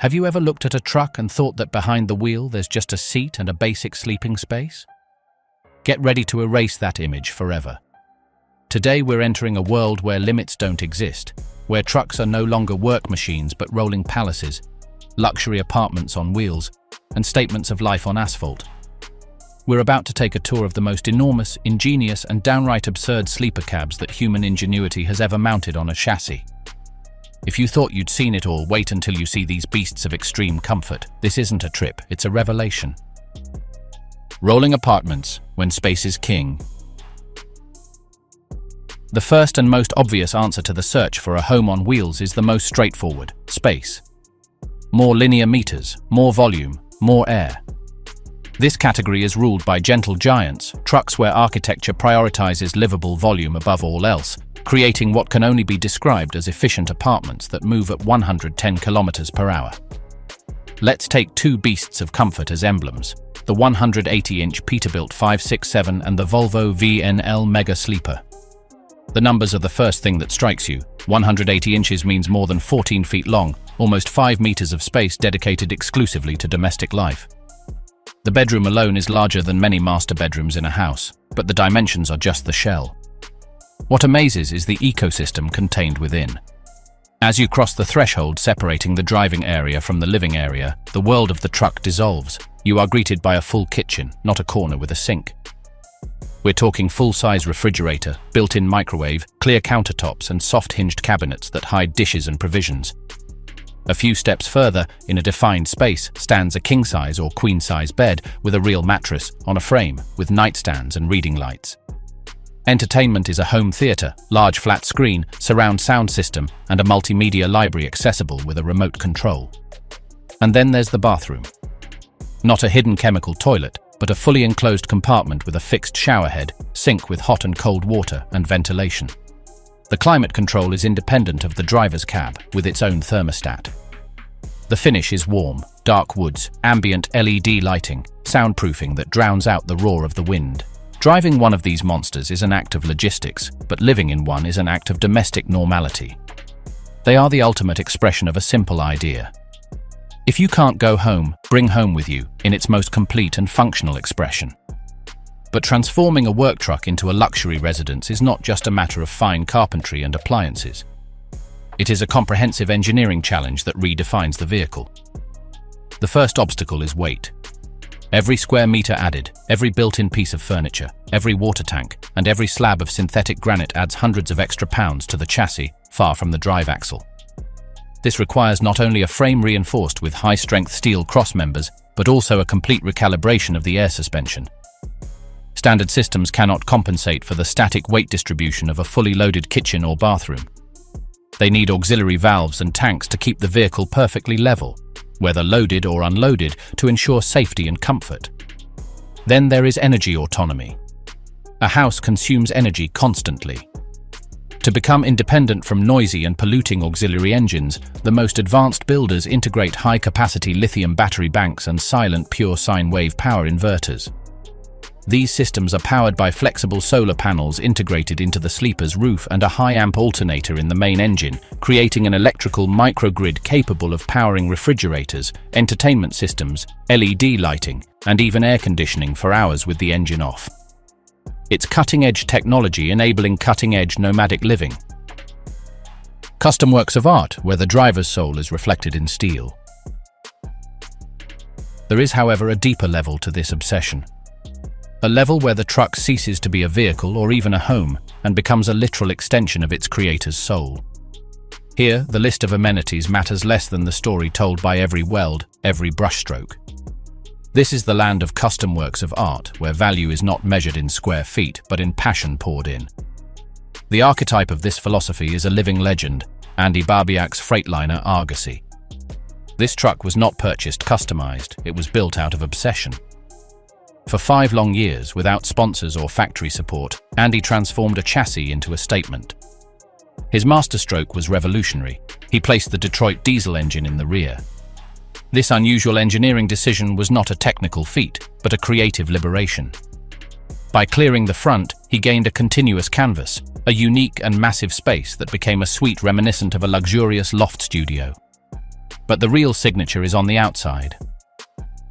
Have you ever looked at a truck and thought that behind the wheel there's just a seat and a basic sleeping space? Get ready to erase that image forever. Today we're entering a world where limits don't exist, where trucks are no longer work machines but rolling palaces, luxury apartments on wheels, and statements of life on asphalt. We're about to take a tour of the most enormous, ingenious, and downright absurd sleeper cabs that human ingenuity has ever mounted on a chassis. If you thought you'd seen it all, wait until you see these beasts of extreme comfort. This isn't a trip, it's a revelation. Rolling apartments, when space is king. The first and most obvious answer to the search for a home on wheels is the most straightforward: space. More linear meters, more volume, more air. This category is ruled by gentle giants, trucks where architecture prioritizes livable volume above all else, creating what can only be described as efficient apartments that move at 110 kilometers per hour. Let's take two beasts of comfort as emblems: the 180-inch Peterbilt 567 and the Volvo VNL Mega Sleeper. The numbers are the first thing that strikes you. 180 inches means more than 14 feet long, almost 5 meters of space dedicated exclusively to domestic life. The bedroom alone is larger than many master bedrooms in a house, but the dimensions are just the shell. What amazes is the ecosystem contained within. As you cross the threshold separating the driving area from the living area, the world of the truck dissolves. You are greeted by a full kitchen, not a corner with a sink. We're talking full-size refrigerator, built-in microwave, clear countertops, and soft-hinged cabinets that hide dishes and provisions. A few steps further, in a defined space, stands a king-size or queen-size bed with a real mattress on a frame, with nightstands and reading lights. Entertainment is a home theater, large flat screen, surround sound system, and a multimedia library accessible with a remote control. And then there's the bathroom. Not a hidden chemical toilet, but a fully enclosed compartment with a fixed showerhead, sink with hot and cold water, and ventilation. The climate control is independent of the driver's cab, with its own thermostat. The finish is warm, dark woods, ambient LED lighting, soundproofing that drowns out the roar of the wind. Driving one of these monsters is an act of logistics, but living in one is an act of domestic normality. They are the ultimate expression of a simple idea. If you can't go home, bring home with you, in its most complete and functional expression. But transforming a work truck into a luxury residence is not just a matter of fine carpentry and appliances. It is a comprehensive engineering challenge that redefines the vehicle. The first obstacle is weight. Every square meter added, every built-in piece of furniture, every water tank, and every slab of synthetic granite adds hundreds of extra pounds to the chassis, far from the drive axle. This requires not only a frame reinforced with high-strength steel crossmembers, but also a complete recalibration of the air suspension. Standard systems cannot compensate for the static weight distribution of a fully loaded kitchen or bathroom. They need auxiliary valves and tanks to keep the vehicle perfectly level, whether loaded or unloaded, to ensure safety and comfort. Then there is energy autonomy. A house consumes energy constantly. To become independent from noisy and polluting auxiliary engines, the most advanced builders integrate high-capacity lithium battery banks and silent pure sine wave power inverters. These systems are powered by flexible solar panels integrated into the sleeper's roof and a high-amp alternator in the main engine, creating an electrical microgrid capable of powering refrigerators, entertainment systems, LED lighting, and even air conditioning for hours with the engine off. It's cutting-edge technology enabling cutting-edge nomadic living. Custom works of art, where the driver's soul is reflected in steel. There is, however, a deeper level to this obsession. A level where the truck ceases to be a vehicle or even a home and becomes a literal extension of its creator's soul. Here, the list of amenities matters less than the story told by every weld, every brushstroke. This is the land of custom works of art, where value is not measured in square feet, but in passion poured in. The archetype of this philosophy is a living legend, Andy Barbiak's Freightliner Argosy. This truck was not purchased customized, it was built out of obsession. For 5 long years, without sponsors or factory support, Andy transformed a chassis into a statement. His masterstroke was revolutionary. He placed the Detroit diesel engine in the rear. This unusual engineering decision was not a technical feat, but a creative liberation. By clearing the front, he gained a continuous canvas, a unique and massive space that became a suite reminiscent of a luxurious loft studio. But the real signature is on the outside.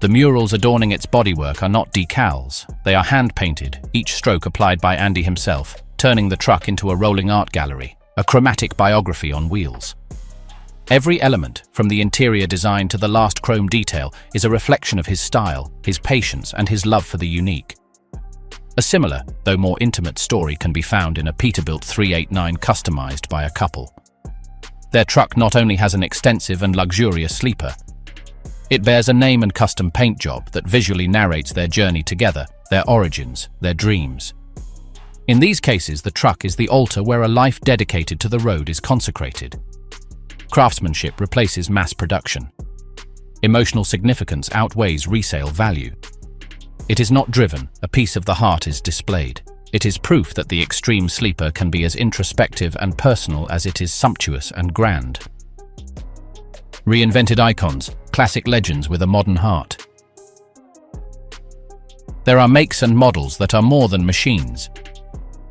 The murals adorning its bodywork are not decals, they are hand-painted, each stroke applied by Andy himself, turning the truck into a rolling art gallery, a chromatic biography on wheels. Every element, from the interior design to the last chrome detail, is a reflection of his style, his patience, and his love for the unique. A similar, though more intimate story can be found in a Peterbilt 389 customized by a couple. Their truck not only has an extensive and luxurious sleeper, it bears a name and custom paint job that visually narrates their journey together, their origins, their dreams. In these cases, the truck is the altar where a life dedicated to the road is consecrated. Craftsmanship replaces mass production. Emotional significance outweighs resale value. It is not driven, a piece of the heart is displayed. It is proof that the extreme sleeper can be as introspective and personal as it is sumptuous and grand. Reinvented icons, classic legends with a modern heart. There are makes and models that are more than machines.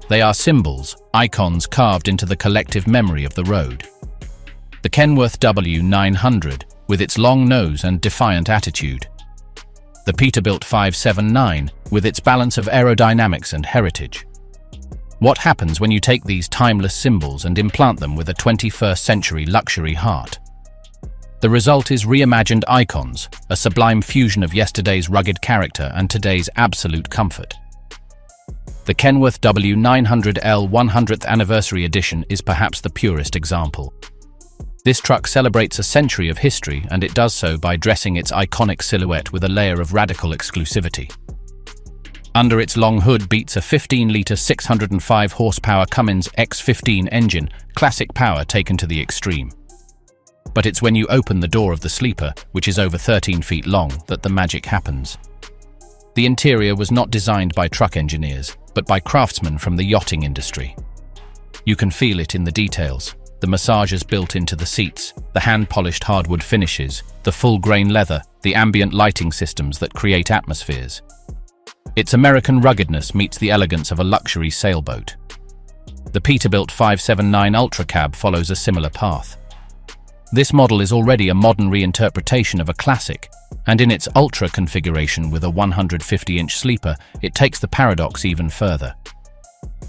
They are symbols, icons carved into the collective memory of the road. The Kenworth W900, with its long nose and defiant attitude. The Peterbilt 579, with its balance of aerodynamics and heritage. What happens when you take these timeless symbols and implant them with a 21st century luxury heart? The result is reimagined icons, a sublime fusion of yesterday's rugged character and today's absolute comfort. The Kenworth W900L 100th Anniversary Edition is perhaps the purest example. This truck celebrates a century of history, and it does so by dressing its iconic silhouette with a layer of radical exclusivity. Under its long hood beats a 15-litre 605 horsepower Cummins X15 engine, classic power taken to the extreme. But it's when you open the door of the sleeper, which is over 13 feet long, that the magic happens. The interior was not designed by truck engineers, but by craftsmen from the yachting industry. You can feel it in the details. The massagers built into the seats, the hand-polished hardwood finishes, the full-grain leather, the ambient lighting systems that create atmospheres. Its American ruggedness meets the elegance of a luxury sailboat. The Peterbilt 579 Ultra Cab follows a similar path. This model is already a modern reinterpretation of a classic, and in its Ultra configuration with a 150-inch sleeper, it takes the paradox even further.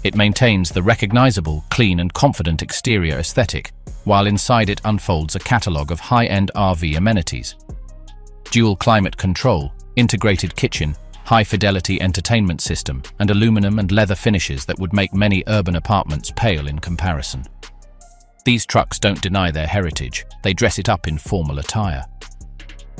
It maintains the recognizable, clean and confident exterior aesthetic, while inside it unfolds a catalogue of high-end RV amenities. Dual climate control, integrated kitchen, high-fidelity entertainment system, and aluminum and leather finishes that would make many urban apartments pale in comparison. These trucks don't deny their heritage, they dress it up in formal attire.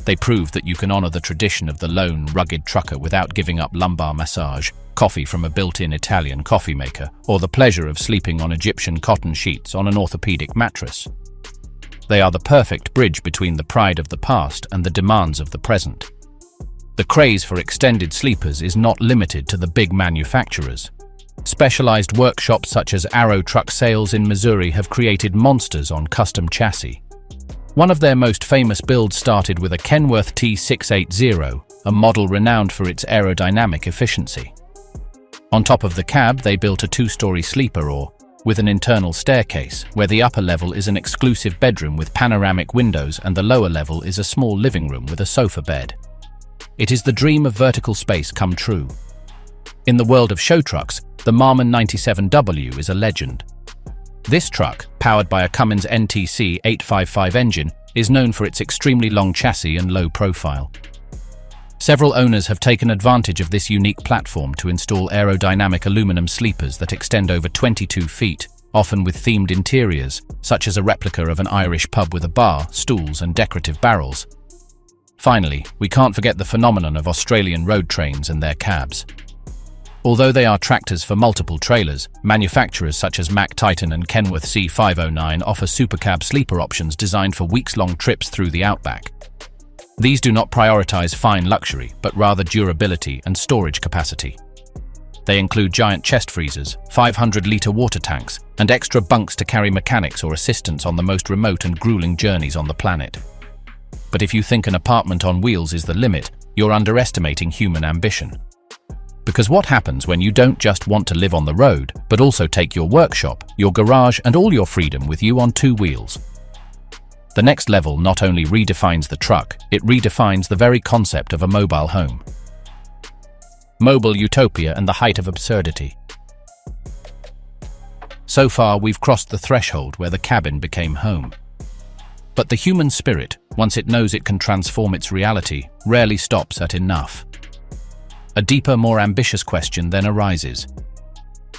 They prove that you can honor the tradition of the lone, rugged trucker without giving up lumbar massage, coffee from a built-in Italian coffee maker, or the pleasure of sleeping on Egyptian cotton sheets on an orthopedic mattress. They are the perfect bridge between the pride of the past and the demands of the present. The craze for extended sleepers is not limited to the big manufacturers. Specialized workshops such as Arrow Truck Sales in Missouri have created monsters on custom chassis. One of their most famous builds started with a Kenworth T680, a model renowned for its aerodynamic efficiency. On top of the cab, they built a two-story sleeper with an internal staircase, where the upper level is an exclusive bedroom with panoramic windows and the lower level is a small living room with a sofa bed. It is the dream of vertical space come true. In the world of show trucks, the Marmon 97W is a legend. This truck, powered by a Cummins NTC 855 engine, is known for its extremely long chassis and low profile. Several owners have taken advantage of this unique platform to install aerodynamic aluminum sleepers that extend over 22 feet, often with themed interiors, such as a replica of an Irish pub with a bar, stools, and decorative barrels. Finally, we can't forget the phenomenon of Australian road trains and their cabs. Although they are tractors for multiple trailers, manufacturers such as Mack Titan and Kenworth C509 offer supercab sleeper options designed for weeks-long trips through the outback. These do not prioritize fine luxury, but rather durability and storage capacity. They include giant chest freezers, 500-litre water tanks, and extra bunks to carry mechanics or assistants on the most remote and grueling journeys on the planet. But if you think an apartment on wheels is the limit, you're underestimating human ambition. Because what happens when you don't just want to live on the road, but also take your workshop, your garage, and all your freedom with you on two wheels? The next level not only redefines the truck, it redefines the very concept of a mobile home. Mobile utopia and the height of absurdity. So far, we've crossed the threshold where the cabin became home. But the human spirit, once it knows it can transform its reality, rarely stops at enough. A deeper, more ambitious question then arises.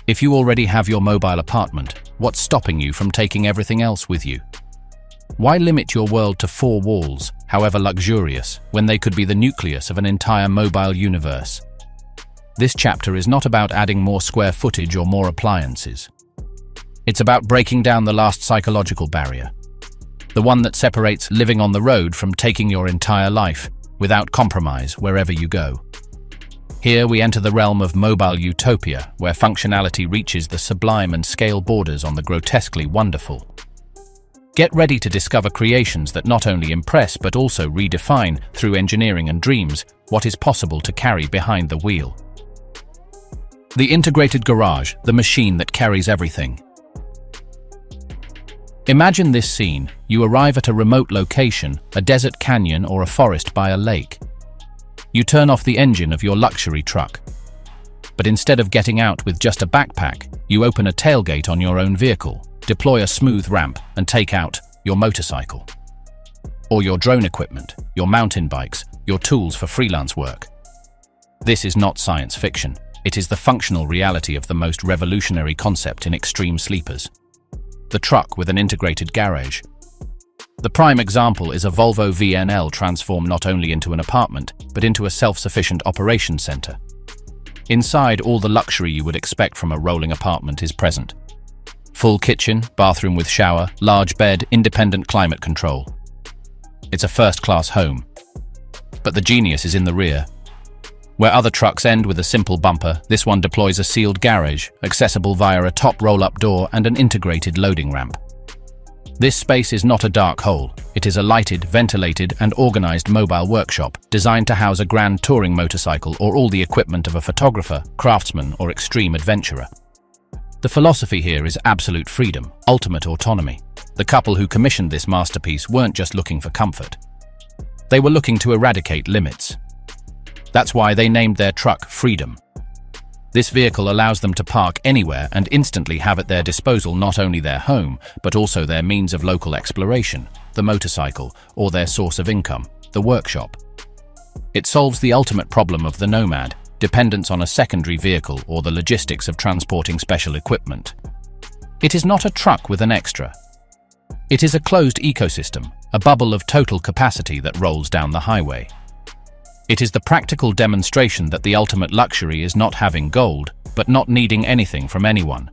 If you already have your mobile apartment, what's stopping you from taking everything else with you? Why limit your world to 4 walls, however luxurious, when they could be the nucleus of an entire mobile universe? This chapter is not about adding more square footage or more appliances. It's about breaking down the last psychological barrier, the one that separates living on the road from taking your entire life, without compromise, wherever you go. Here we enter the realm of mobile utopia, where functionality reaches the sublime and scale borders on the grotesquely wonderful. Get ready to discover creations that not only impress but also redefine, through engineering and dreams, what is possible to carry behind the wheel. The integrated garage, the machine that carries everything. Imagine this scene. You arrive at a remote location, a desert canyon or a forest by a lake. You turn off the engine of your luxury truck. But instead of getting out with just a backpack, you open a tailgate on your own vehicle, deploy a smooth ramp, and take out your motorcycle. Or your drone equipment, your mountain bikes, your tools for freelance work. This is not science fiction. It is the functional reality of the most revolutionary concept in extreme sleepers. The truck with an integrated garage. The prime example is a Volvo VNL transformed not only into an apartment, but into a self-sufficient operations center. Inside, all the luxury you would expect from a rolling apartment is present. Full kitchen, bathroom with shower, large bed, independent climate control. It's a first-class home. But the genius is in the rear. Where other trucks end with a simple bumper, this one deploys a sealed garage, accessible via a top roll-up door and an integrated loading ramp. This space is not a dark hole. It is a lighted, ventilated, and organized mobile workshop designed to house a grand touring motorcycle or all the equipment of a photographer, craftsman, or extreme adventurer. The philosophy here is absolute freedom, ultimate autonomy. The couple who commissioned this masterpiece weren't just looking for comfort. They were looking to eradicate limits. That's why they named their truck Freedom. This vehicle allows them to park anywhere and instantly have at their disposal not only their home, but also their means of local exploration, the motorcycle, or their source of income, the workshop. It solves the ultimate problem of the nomad, dependence on a secondary vehicle or the logistics of transporting special equipment. It is not a truck with an extra. It is a closed ecosystem, a bubble of total capacity that rolls down the highway. It is the practical demonstration that the ultimate luxury is not having gold, but not needing anything from anyone.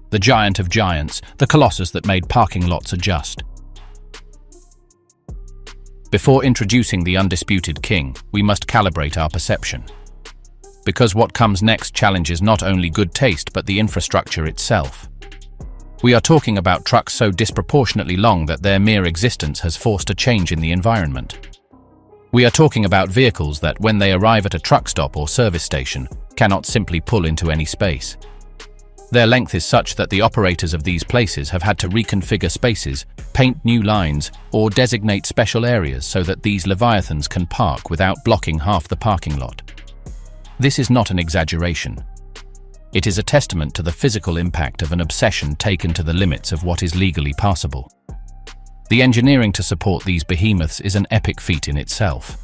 The giant of giants, the colossus that made parking lots adjust. Before introducing the undisputed king, we must calibrate our perception. Because what comes next challenges not only good taste but the infrastructure itself. We are talking about trucks so disproportionately long that their mere existence has forced a change in the environment. We are talking about vehicles that, when they arrive at a truck stop or service station, cannot simply pull into any space. Their length is such that the operators of these places have had to reconfigure spaces, paint new lines, or designate special areas so that these leviathans can park without blocking half the parking lot. This is not an exaggeration. It is a testament to the physical impact of an obsession taken to the limits of what is legally passable. The engineering to support these behemoths is an epic feat in itself.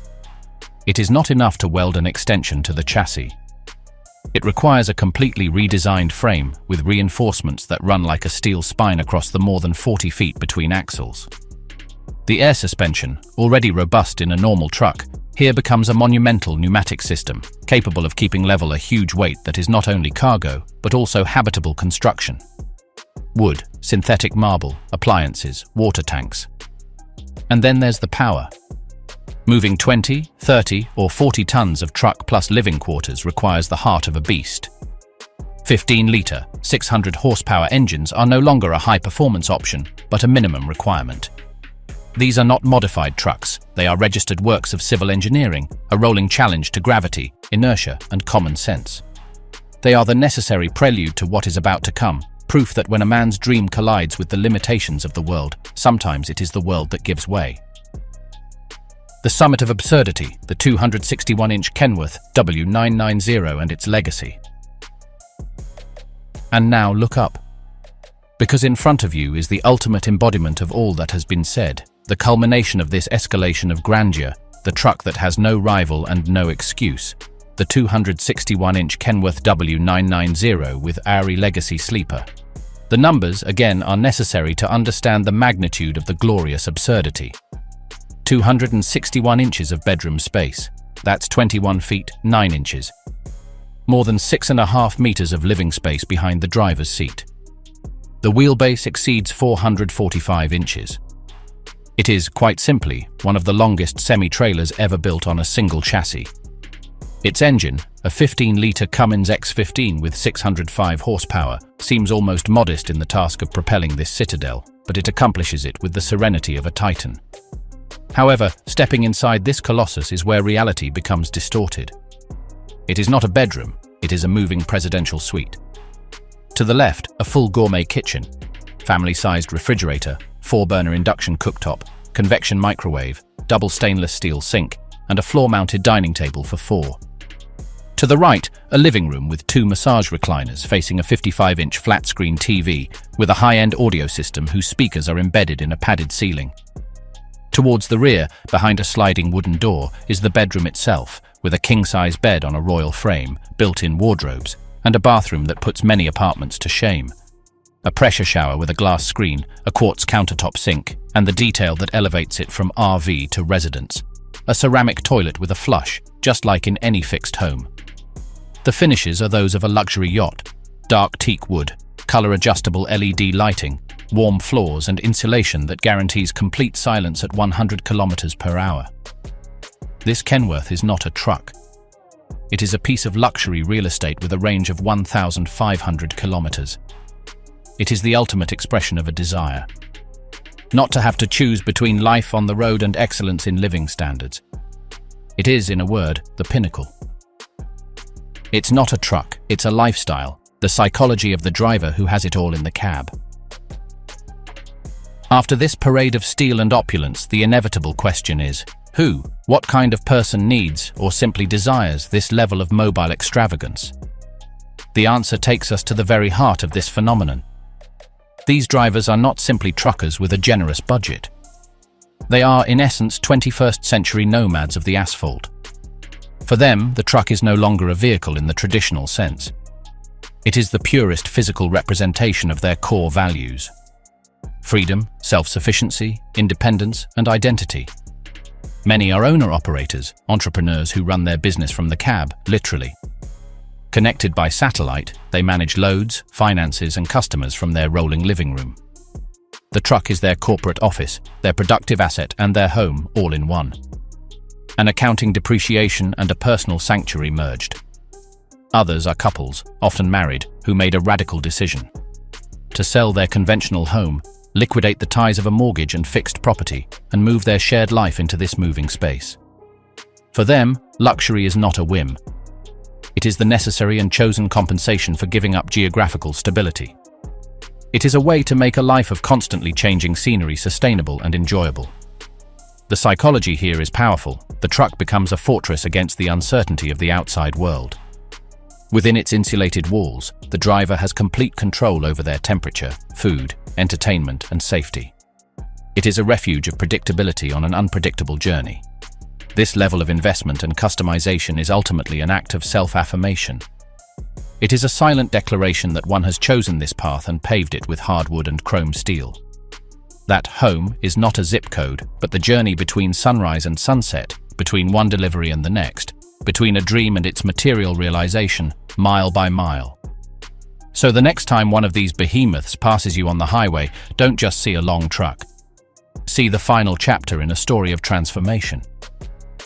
It is not enough to weld an extension to the chassis. It requires a completely redesigned frame with reinforcements that run like a steel spine across the more than 40 feet between axles. The air suspension, already robust in a normal truck, here becomes a monumental pneumatic system, capable of keeping level a huge weight that is not only cargo, but also habitable construction. Wood, synthetic marble, appliances, water tanks. And then there's the power. Moving 20, 30, or 40 tons of truck plus living quarters requires the heart of a beast. 15-litre, 600 horsepower engines are no longer a high-performance option, but a minimum requirement. These are not modified trucks, they are registered works of civil engineering, a rolling challenge to gravity, inertia, and common sense. They are the necessary prelude to what is about to come, proof that when a man's dream collides with the limitations of the world, sometimes it is the world that gives way. The summit of absurdity, the 261-inch Kenworth W990 and its legacy. And now look up. Because in front of you is the ultimate embodiment of all that has been said, the culmination of this escalation of grandeur, the truck that has no rival and no excuse, the 261-inch Kenworth W990 with Ari Legacy Sleeper. The numbers, again, are necessary to understand the magnitude of the glorious absurdity. 261 inches of bedroom space. That's 21 feet, 9 inches. More than 6.5 meters of living space behind the driver's seat. The wheelbase exceeds 445 inches. It is, quite simply, one of the longest semi-trailers ever built on a single chassis. Its engine, a 15-litre Cummins X15 with 605 horsepower, seems almost modest in the task of propelling this citadel, but it accomplishes it with the serenity of a titan. However, stepping inside this colossus is where reality becomes distorted. It is not a bedroom, it is a moving presidential suite. To the left, a full gourmet kitchen, family-sized refrigerator, 4-burner induction cooktop, convection microwave, double stainless steel sink, and a floor-mounted dining table for 4. To the right, a living room with 2 massage recliners facing a 55-inch flat-screen TV with a high-end audio system whose speakers are embedded in a padded ceiling. Towards the rear, behind a sliding wooden door, is the bedroom itself, with a king-size bed on a royal frame, built-in wardrobes, and a bathroom that puts many apartments to shame. A pressure shower with a glass screen, a quartz countertop sink, and the detail that elevates it from RV to residence. A ceramic toilet with a flush, just like in any fixed home. The finishes are those of a luxury yacht. Dark teak wood, color-adjustable LED lighting, warm floors and insulation that guarantees complete silence at 100 kilometers per hour. This Kenworth is not a truck. It is a piece of luxury real estate with a range of 1,500 kilometers. It is the ultimate expression of a desire. Not to have to choose between life on the road and excellence in living standards. It is, in a word, the pinnacle. It's not a truck, it's a lifestyle, the psychology of the driver who has it all in the cab. After this parade of steel and opulence, the inevitable question is, who, what kind of person needs or simply desires this level of mobile extravagance? The answer takes us to the very heart of this phenomenon. These drivers are not simply truckers with a generous budget. They are, in essence, 21st century nomads of the asphalt. For them, the truck is no longer a vehicle in the traditional sense. It is the purest physical representation of their core values. Freedom, self-sufficiency, independence, and identity. Many are owner-operators, entrepreneurs who run their business from the cab, literally. Connected by satellite, they manage loads, finances, and customers from their rolling living room. The truck is their corporate office, their productive asset, and their home, all in one. An accounting depreciation and a personal sanctuary merged. Others are couples, often married, who made a radical decision. To sell their conventional home, liquidate the ties of a mortgage and fixed property, and move their shared life into this moving space. For them, luxury is not a whim. It is the necessary and chosen compensation for giving up geographical stability. It is a way to make a life of constantly changing scenery sustainable and enjoyable. The psychology here is powerful. The truck becomes a fortress against the uncertainty of the outside world. Within its insulated walls, the driver has complete control over their temperature, food, entertainment, and safety. It is a refuge of predictability on an unpredictable journey. This level of investment and customization is ultimately an act of self-affirmation. It is a silent declaration that one has chosen this path and paved it with hardwood and chrome steel. That home is not a zip code, but the journey between sunrise and sunset, between one delivery and the next, between a dream and its material realization, mile by mile. So the next time one of these behemoths passes you on the highway, don't just see a long truck. See the final chapter in a story of transformation.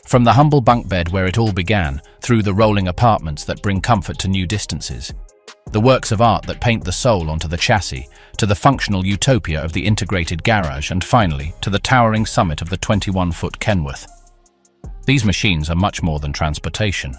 From the humble bunk bed where it all began, through the rolling apartments that bring comfort to new distances, the works of art that paint the soul onto the chassis, to the functional utopia of the integrated garage, and finally, to the towering summit of the 21-foot Kenworth. These machines are much more than transportation.